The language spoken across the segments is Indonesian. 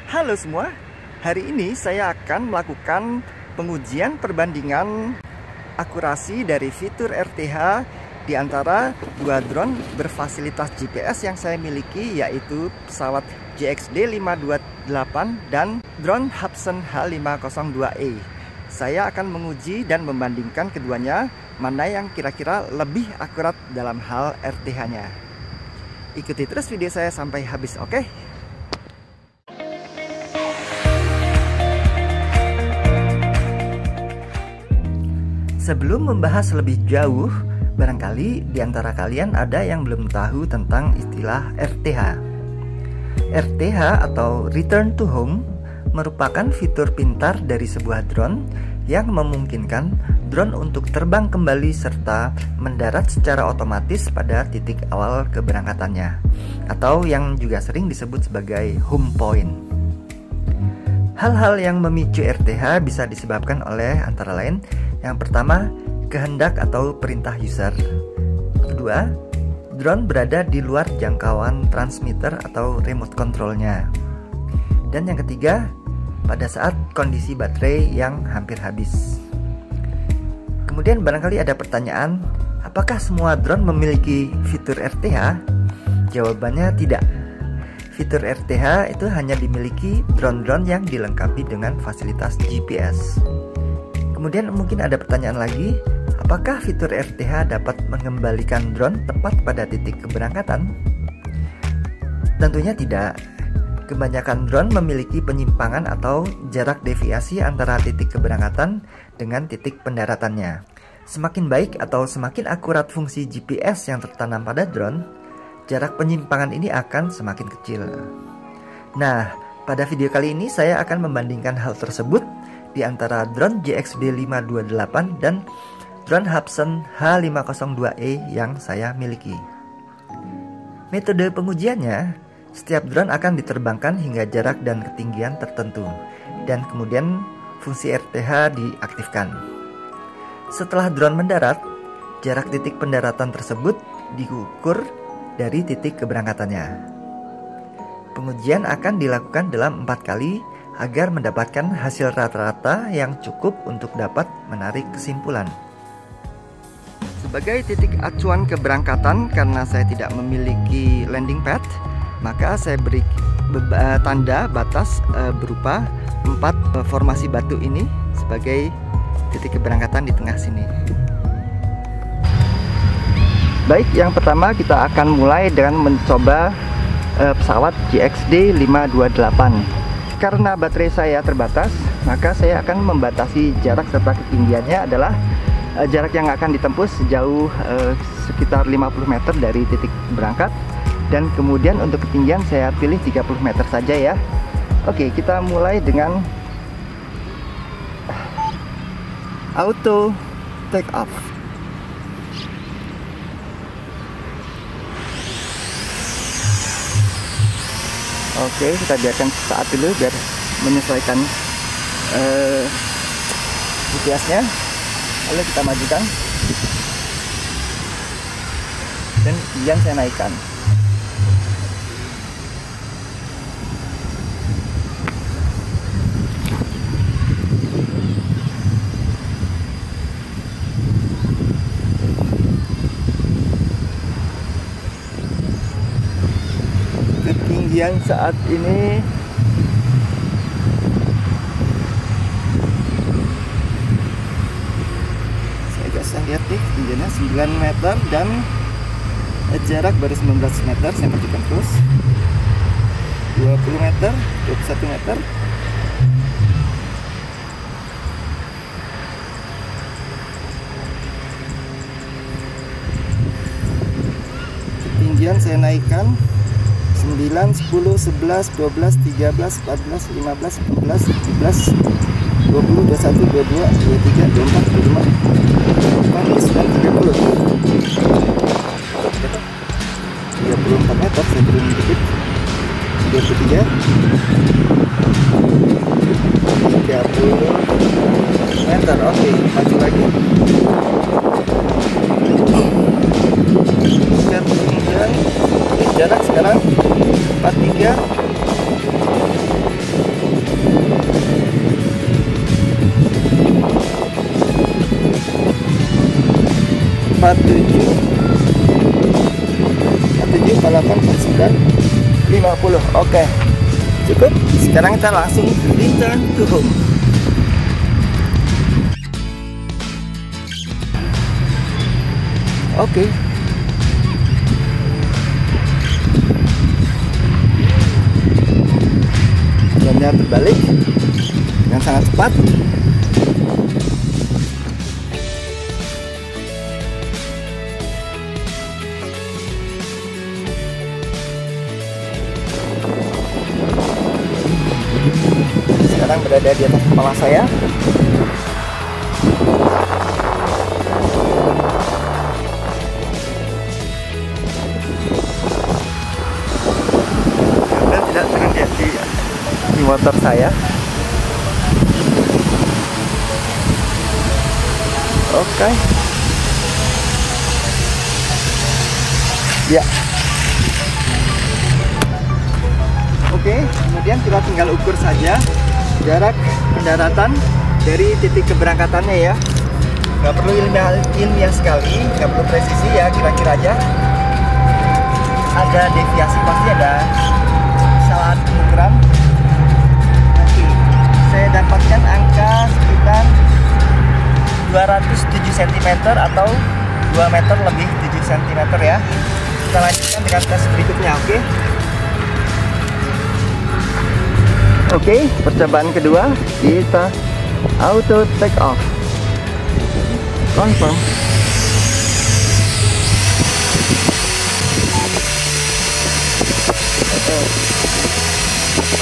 Halo semua, hari ini saya akan melakukan pengujian perbandingan akurasi dari fitur RTH di antara dua drone berfasilitas GPS yang saya miliki, yaitu pesawat JXD 528 dan drone Hubsan H502E. Saya akan menguji dan membandingkan keduanya, mana yang kira-kira lebih akurat dalam hal RTH-nya. Ikuti terus video saya sampai habis, oke? Sebelum membahas lebih jauh, barangkali di antara kalian ada yang belum tahu tentang istilah RTH. RTH atau Return to Home merupakan fitur pintar dari sebuah drone yang memungkinkan drone untuk terbang kembali serta mendarat secara otomatis pada titik awal keberangkatannya, atau yang juga sering disebut sebagai home point. Hal-hal yang memicu RTH bisa disebabkan oleh antara lain: yang pertama, kehendak atau perintah user. Kedua, drone berada di luar jangkauan transmitter atau remote controlnya. Dan yang ketiga, pada saat kondisi baterai yang hampir habis. Kemudian barangkali ada pertanyaan, apakah semua drone memiliki fitur RTH? Jawabannya tidak. Fitur RTH itu hanya dimiliki drone-drone yang dilengkapi dengan fasilitas GPS. Kemudian mungkin ada pertanyaan lagi, apakah fitur RTH dapat mengembalikan drone tepat pada titik keberangkatan? Tentunya tidak. Kebanyakan drone memiliki penyimpangan atau jarak deviasi antara titik keberangkatan dengan titik pendaratannya. Semakin baik atau semakin akurat fungsi GPS yang tertanam pada drone, jarak penyimpangan ini akan semakin kecil. Nah, pada video kali ini saya akan membandingkan hal tersebut di antara drone JXD 528 dan drone Hubsan H502E yang saya miliki. Metode pengujiannya, setiap drone akan diterbangkan hingga jarak dan ketinggian tertentu, dan kemudian fungsi RTH diaktifkan. Setelah drone mendarat, jarak titik pendaratan tersebut diukur dari titik keberangkatannya. Pengujian akan dilakukan dalam 4 kali agar mendapatkan hasil rata-rata yang cukup untuk dapat menarik kesimpulan. Sebagai titik acuan keberangkatan, karena saya tidak memiliki landing pad, maka saya beri tanda batas berupa 4 formasi batu ini sebagai titik keberangkatan di tengah sini. Baik, yang pertama kita akan mulai dengan mencoba pesawat JXD 528. Karena baterai saya terbatas, maka saya akan membatasi jarak serta ketinggiannya adalah jarak yang akan ditempuh sejauh sekitar 50 meter dari titik berangkat. Dan kemudian untuk ketinggian saya pilih 30 meter saja ya. Oke, kita mulai dengan auto take off. Oke, kita biarkan sesaat dulu biar menyesuaikan GPS-nya. Lalu kita majukan dan kemudian saya naikkan. Ketinggian saat ini saya lihat nih, ketinggiannya 9 meter dan jarak baru 19 meter. Saya majukan terus 20 meter, 21 meter. Ketinggian saya naikkan 9, 10, 11, 12, 13, 14, 15, 16, 17, 20, 21, 22, 23, 24, 25, 29, 30. 34 meter, saya turun dikit. 33, 30 meter. Oke, maju lagi. Dan jarak sekarang 43 50. Oke, cukup. Sekarang kita langsung return to home. Oke. Jamnya berbalik dengan sangat cepat. Sekarang berada di atas kepala saya. Anda tidak terlihat di motor saya. Oke. Ya. Oke, kemudian kita tinggal ukur saja jarak pendaratan dari titik keberangkatannya ya. Nggak perlu ilmiah sekali, nggak perlu presisi ya, kira-kira aja. Ada deviasi, pasti ada kesalahan pengukuran. Oke, saya dapatkan angka sekitar 207 cm atau 2 meter lebih 7 cm ya. Kita lanjutkan dengan tes berikutnya, oke? Oke, percobaan kedua kita auto take off. Confirm.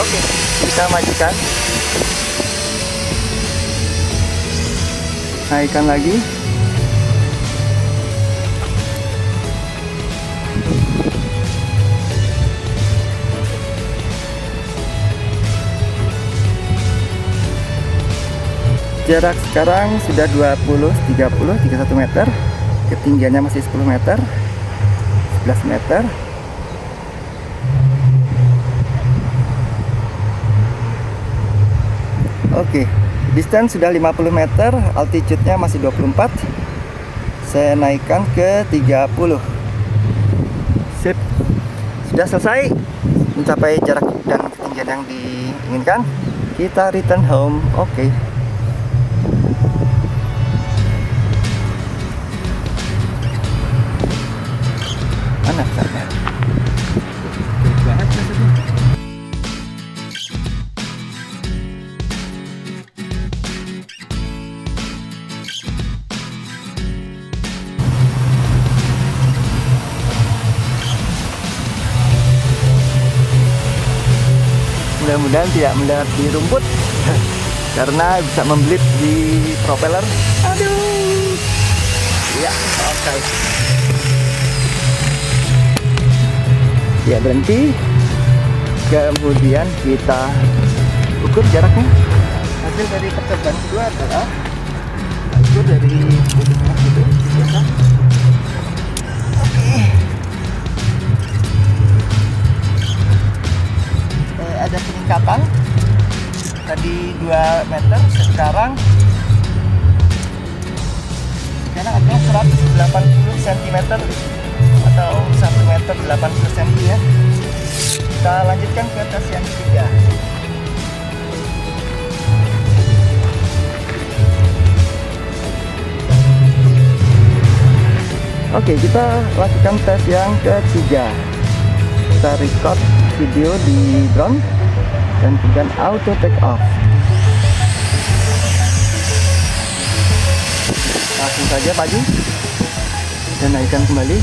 Oke, kita majukan. Naikkan lagi. Jarak sekarang sudah 31 meter. Ketinggiannya masih 10 meter, 11 meter. Oke, distance sudah 50 meter, altitude-nya masih 24. Saya naikkan ke 30. Sip. Sudah selesai mencapai jarak dan ketinggian yang diinginkan. Kita return home. Oke. Mana saya? Banget maksudnya. Mudah-mudahan tidak mendarat di rumput karena bisa membelit di propeller. Aduh. Ya, oke. Ya, berhenti. Kemudian kita ukur jaraknya. Hasil dari percobaan kedua adalah ukur dari titik tengah itu biasa. Oke. Ada peningkatan. Tadi 2 meter, sekarang ada 180 cm atau 1 meter 80 cm ya. Kita lanjutkan ke tes yang ketiga. Oke, kita lakukan tes yang ketiga. Kita record video di drone dan kemudian auto take off. Langsung saja maju dan naikkan kembali.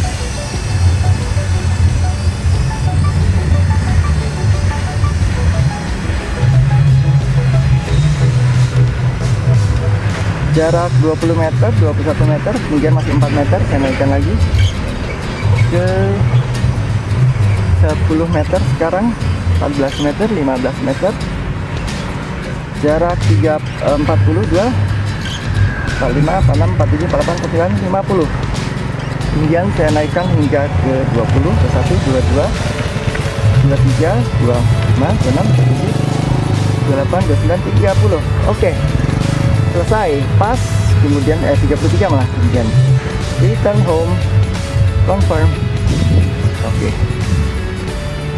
Jarak 20 meter, 21 meter, kemudian masih 4 meter. Saya naikkan lagi ke 10 meter sekarang, 14 meter, 15 meter. Jarak 42, 45, 46, 47, 48, 49, 50. Kemudian saya naikkan hingga ke 20, 21, 22, 23, 25, 26, 27, 28, 29, 30. Oke. Selesai, pas. Kemudian 33 malah. Kemudian return home, confirm. Oke.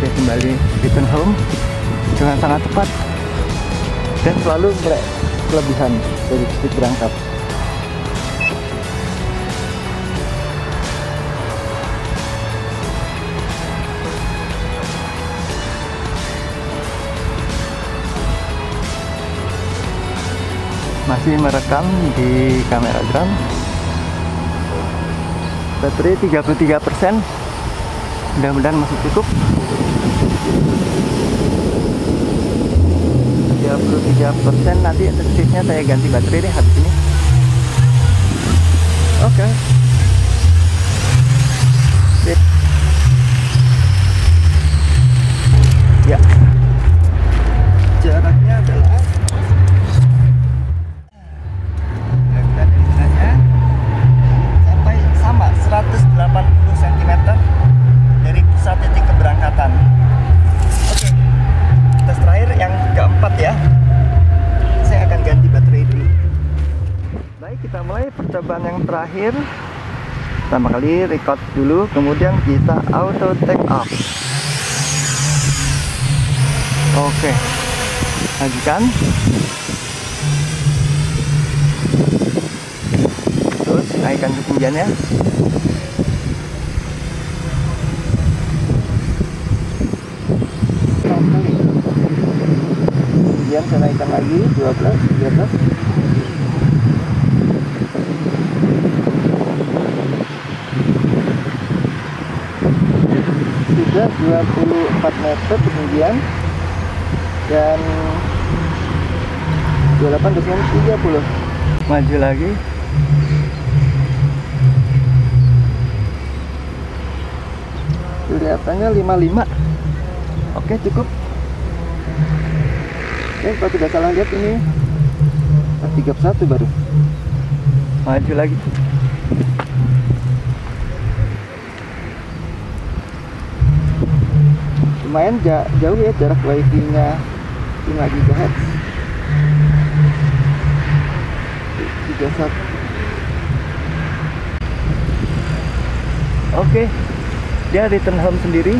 Oke, kembali return home dengan sangat cepat dan selalu kelebihan dari titik berangkat. Masih merekam di kamera drone. Baterai 33%, mudah-mudahan masih cukup. 33%, nanti efektifnya saya ganti baterai deh habis ini. Oke. Sip. Ya. Jaraknya adalah sampai sama 180 cm dari pusat titik keberangkatan. Oke. Tes terakhir yang keempat ya. Saya akan ganti baterai dulu. Baik, kita mulai percobaan yang terakhir. Pertama kali record dulu, kemudian kita auto take off. Oke. Majukan. Terus naikkan ketinggiannya. Kemudian saya naikkan lagi 12, 13. Sudah 24 meter ketinggian dan 28 dengan 30. Maju lagi. Kelihatannya 55. Oke, cukup. Oke, kalau tidak salah lihat ini 31 baru. Maju lagi. Lumayan jauh ya jarak wifi nya 5 GHz. 31. Oke, dia return home sendiri.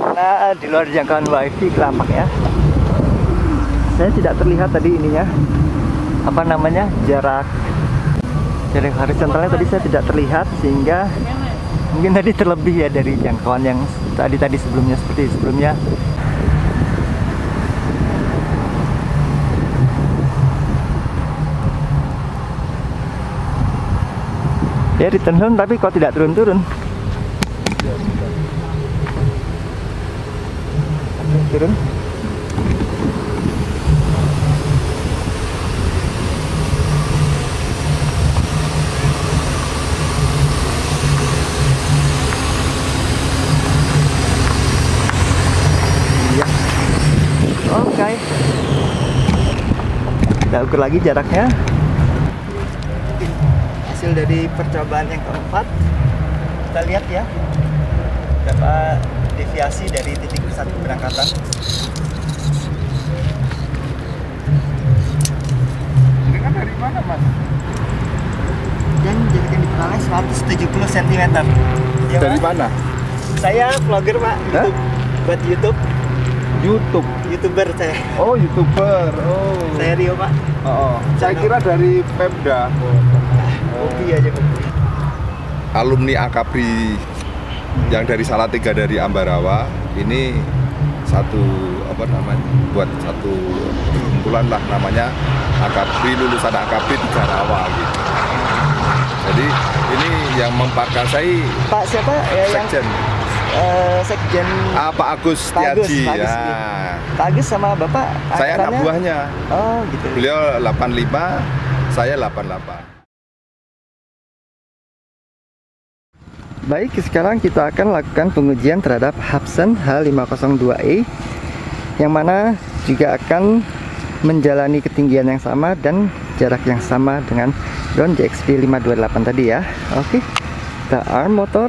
Karena di luar jangkauan wifi kelampak ya. Saya tidak terlihat tadi ininya, apa namanya, jarak horizontalnya tadi saya tidak terlihat, sehingga mungkin tadi terlebih ya dari jangkauan yang tadi sebelumnya, seperti sebelumnya. Ya return home tapi kok tidak turun-turun. Turun. Iya. Oke. Kita ukur lagi jaraknya. Hasil dari percobaan yang keempat, kita lihat ya berapa deviasi dari titik pusat keberangkatan. Ini kan dari mana, Mas? Dan jarak yang diperoleh 170 cm. Ya, Dari Pak? mana? Saya vlogger, Pak. YouTube. Buat YouTube. YouTuber saya. Oh, YouTuber. Oh. Saya Rio, Pak. Oh. Saya kira dari Pemda. Hobi aja, Pak. Alumni Akabri yang dari Salatiga dari Ambarawa ini buat satu kumpulan lah, namanya Akabri, lulusan Akabri di Jarawa gitu. Jadi ini yang memperkasai Pak siapa ya Sekjen. Sekjen Pak Agus Setiaji Pak Agus, ya. Pak Agus sama Bapak Saya anak angkatannya? buahnya. Oh gitu. Beliau 85, saya 88. Baik, sekarang kita akan lakukan pengujian terhadap Hubsan H502E, yang mana juga akan menjalani ketinggian yang sama dan jarak yang sama dengan drone JXP 528 tadi ya. Oke, kita arm motor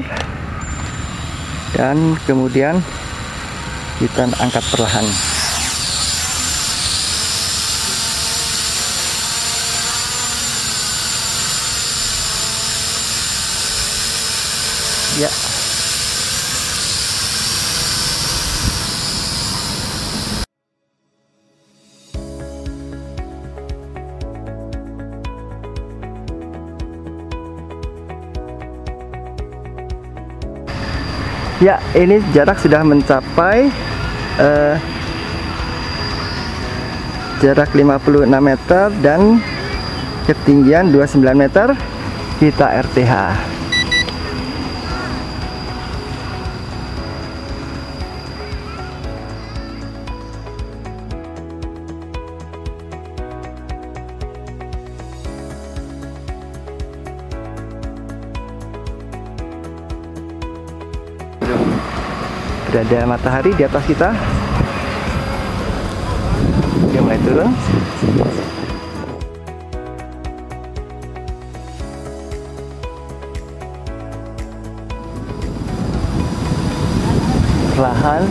dan kemudian kita angkat perlahan. Ya. Ya, ini jarak sudah mencapai jarak 56 meter dan ketinggian 29 meter. Kita RTH. Berada matahari di atas kita. Dia mulai turun. Perlahan.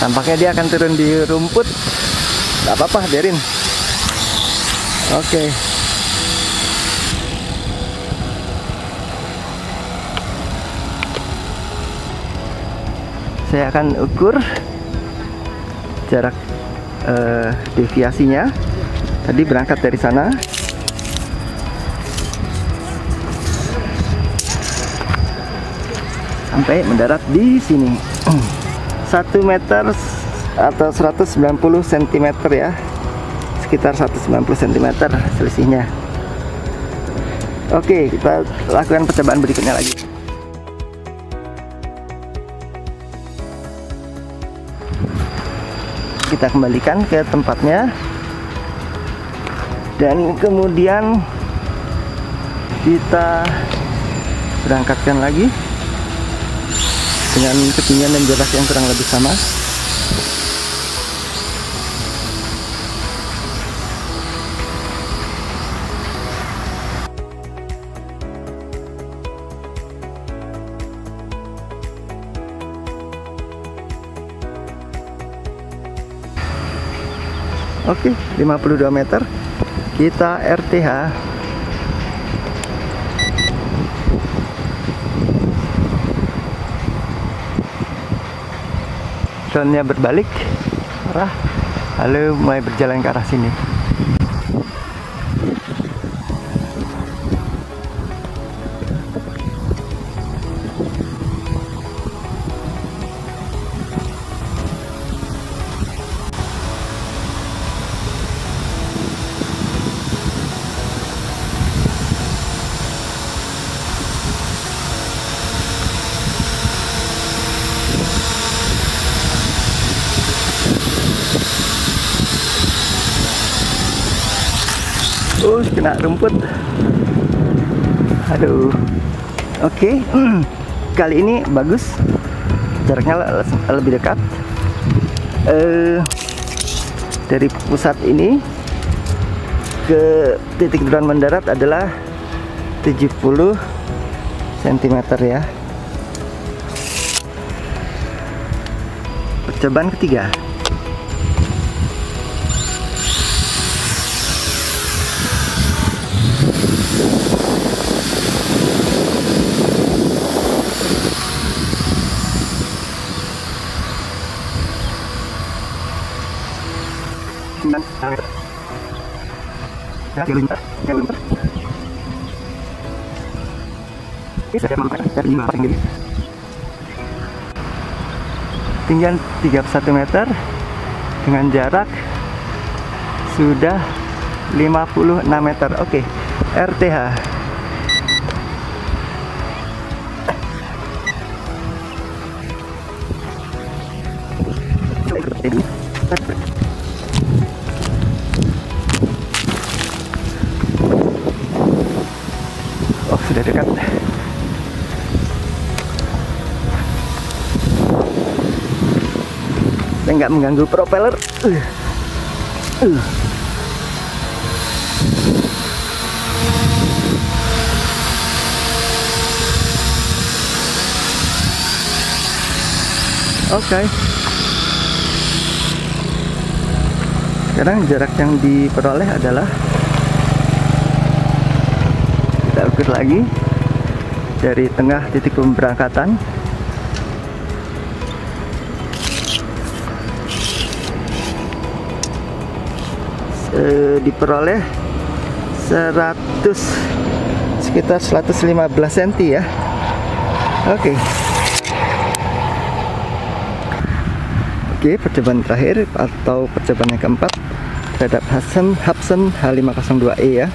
Tampaknya dia akan turun di rumput. Gak apa-apa, biarin. Oke. Saya akan ukur jarak deviasinya. Tadi berangkat dari sana. Sampai mendarat di sini. 1 meter atau 190 cm ya, sekitar 190 cm selisihnya. Oke, kita lakukan percobaan berikutnya lagi. Kita kembalikan ke tempatnya dan kemudian kita berangkatkan lagi dengan ketinggian dan jarak yang kurang lebih sama. Oke, 52 meter. Kita RTH. Drone-nya berbalik arah, lalu mulai berjalan ke arah sini. Kena rumput. Aduh. Oke. Kali ini bagus. Jaraknya lebih dekat. Dari pusat ini ke titik drone mendarat adalah 70 cm ya. Percobaan ketiga. Tinggian 31 meter dengan jarak sudah 56 meter. Oke, RTH. Oh, sudah dekat. Saya nggak mengganggu propeller. Oke. Sekarang jarak yang diperoleh adalah, kita ukur lagi dari tengah titik pemberangkatan. Diperoleh sekitar 115 cm ya. Oke. Oke, percobaan terakhir atau percobaan yang keempat terhadap Hubsan H502E ya.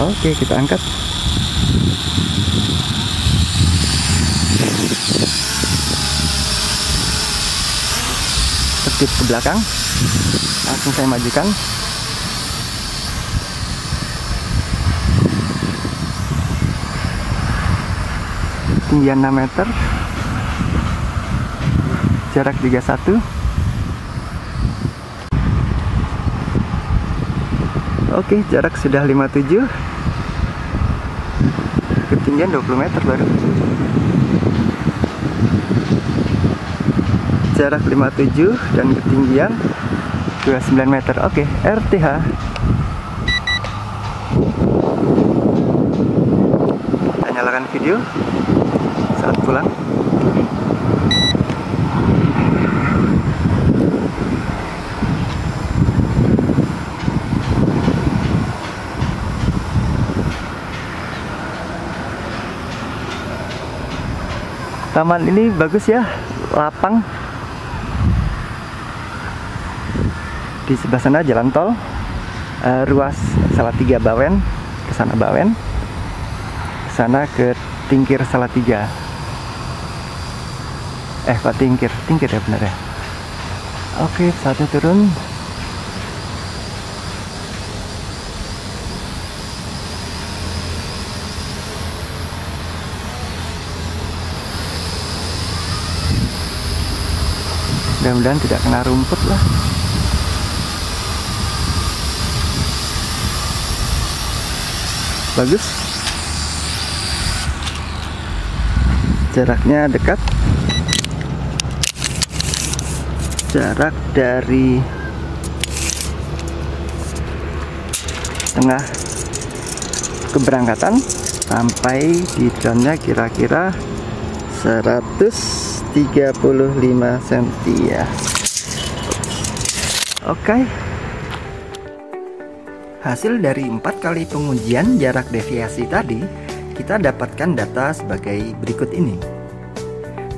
Oke, kita angkat. Tertib ke belakang. Langsung saya majukan. Ketinggian 6 meter. Jarak 31. Oke, jarak sudah 57. Ketinggian 20 meter baru. Jarak 57 dan ketinggian 29 meter. Oke, RTH. Kita nyalakan video saat pulang. Taman ini bagus ya, lapang. Di sebelah sana jalan tol, ruas Salatiga Bawen, ke sana Bawen, ke sana ke Tingkir Salatiga. Kok Tingkir ya bener ya. Oke, saatnya turun. Mudah-mudahan tidak kena rumput lah. Bagus. Jaraknya dekat. Jarak dari tengah keberangkatan sampai di drone-nya kira-kira 135 cm ya. Oke. Hasil dari 4 kali pengujian jarak deviasi tadi, kita dapatkan data sebagai berikut ini.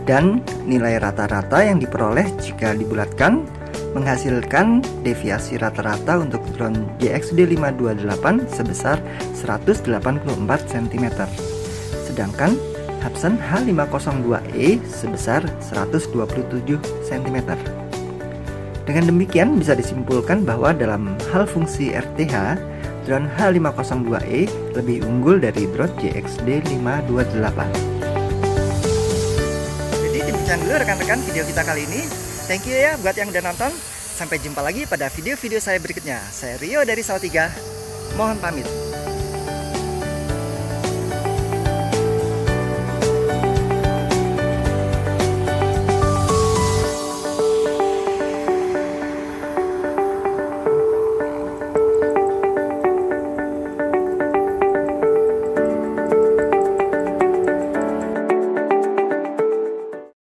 Dan nilai rata-rata yang diperoleh jika dibulatkan menghasilkan deviasi rata-rata untuk drone JXD 528 sebesar 184 cm. Sedangkan Hubsan H502E sebesar 127 cm. Dengan demikian bisa disimpulkan bahwa dalam hal fungsi RTH, drone H502E lebih unggul dari drone JXD 528. Jadi demikian dulu rekan-rekan video kita kali ini. Thank you ya buat yang udah nonton. Sampai jumpa lagi pada video-video saya berikutnya. Saya Rio dari Salatiga. Mohon pamit.